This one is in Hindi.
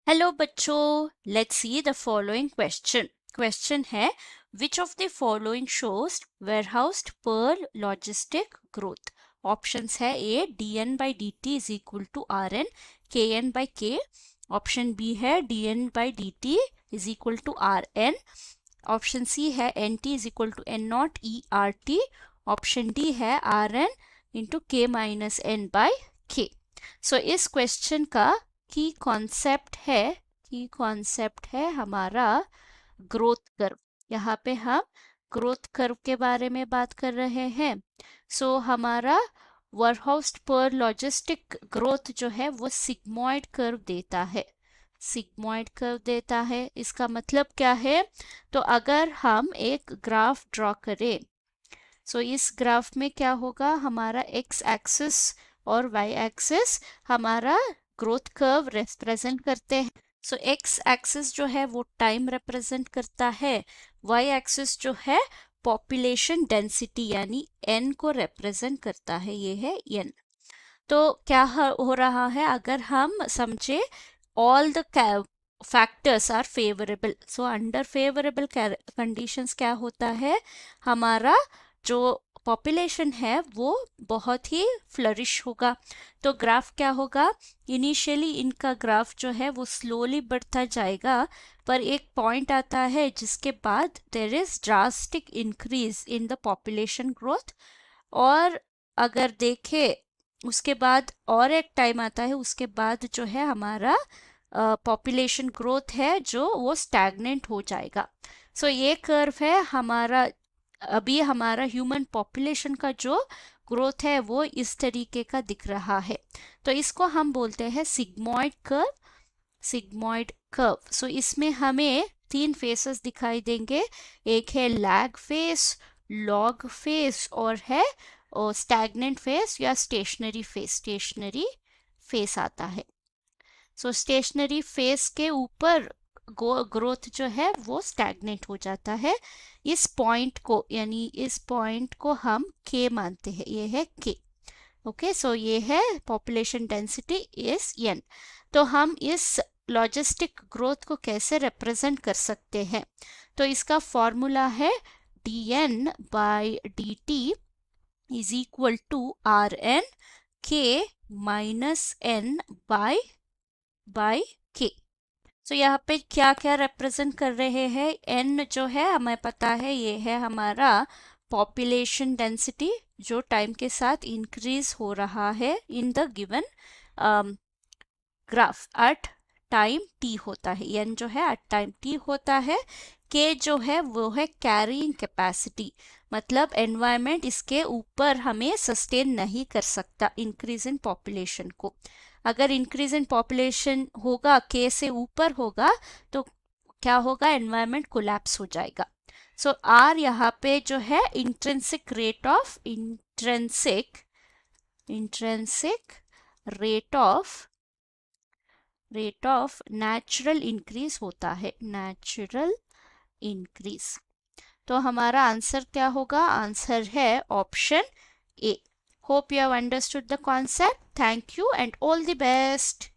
हेलो बच्चों, let's see the following question. Question है which of the following shows warehoused पर लॉजिस्टिक ग्रोथ। ऑप्शंस है A D N by D T is equal to R N K N by K. Option B है D N by D T is equal to R N. Option C है N T is equal to N nought E R T. Option D है R N into K minus N by के। सो इस क्वेश्चन का की कॉन्सेप्ट है हमारा ग्रोथ कर्व। यहाँ पे हम ग्रोथ कर्व के बारे में बात कर रहे हैं। सो हमारा वेयरहाउस्ड पर लॉजिस्टिक ग्रोथ जो है वो सिग्मॉइड कर्व देता है। सिग्मॉइड कर्व देता है, इसका मतलब क्या है? तो अगर हम एक ग्राफ ड्रॉ करें, सो इस ग्राफ में क्या होगा, हमारा एक्स एक्सिस और वाई एक्सिस हमारा ग्रोथ कर्व रिप्रेजेंट करते हैं। सो एक्स एक्सिस जो है वो टाइम रिप्रेजेंट करता है, वाई एक्सिस जो है पॉपुलेशन डेंसिटी यानी एन को रिप्रेजेंट करता है, ये है एन। तो क्या हो रहा है, अगर हम समझे all the factors are favourable, so under favourable conditions क्या होता है, हमारा जो पॉपुलेशन है वो बहुत ही फ्लरिश होगा। तो ग्राफ क्या होगा, इनिशियली इनका ग्राफ जो है वो स्लोली बढ़ता जाएगा, पर एक पॉइंट आता है जिसके बाद there is drastic increase in the population growth. और अगर देखें उसके बाद और एक टाइम आता है, उसके बाद जो है हमारा पॉपुलेशन ग्रोथ है जो वो स्टैग्नेंट हो जाएगा। सो ये कर्व है हमारा, अभी हमारा ह्यूमन पॉपुलेशन का जो ग्रोथ है वो इस तरीके का दिख रहा है। तो इसको हम बोलते हैं sigmoid curve. Sigmoid curve. So इसमें हमें 3 फेसेस दिखाई देंगे, एक है लैग फेस, लॉग फेस और है स्टैग्नेंट फेस या स्टेशनरी फेस। स्टेशनरी फेस आता है। सो स्टेशनरी फेस के ऊपर ग्रोथ जो है वो स्टैग्नेट हो जाता है। इस पॉइंट को यानी इस पॉइंट को हम के मानते हैं, ये है के। ओके, सो ये है पॉपुलेशन डेंसिटी इज एन। तो हम इस लॉजिस्टिक ग्रोथ को कैसे रिप्रेजेंट कर सकते हैं? तो इसका फॉर्मूला है D N by D T is equal to R N K minus N by K. So यहाँ पे क्या क्या रिप्रेजेंट कर रहे हैं, एन जो है हमें पता है ये है हमारा पॉपुलेशन डेंसिटी जो टाइम के साथ इंक्रीज हो रहा है in the given graph at time T होता है। एन जो है एट टाइम टी होता है। के जो है वो है कैरिंग कैपेसिटी, मतलब एनवायरमेंट इसके ऊपर हमें सस्टेन नहीं कर सकता इंक्रीज इन पॉपुलेशन को। अगर इंक्रीज इन पॉपुलेशन होगा, के से ऊपर होगा, तो क्या होगा, एनवायरमेंट कोलैप्स हो जाएगा। सो आर यहाँ पे जो है intrinsic rate of rate of natural increase होता है, नेचुरल इंक्रीज। तो हमारा आंसर क्या होगा, आंसर है option A. Hope you have understood the concept. Thank you and all the best.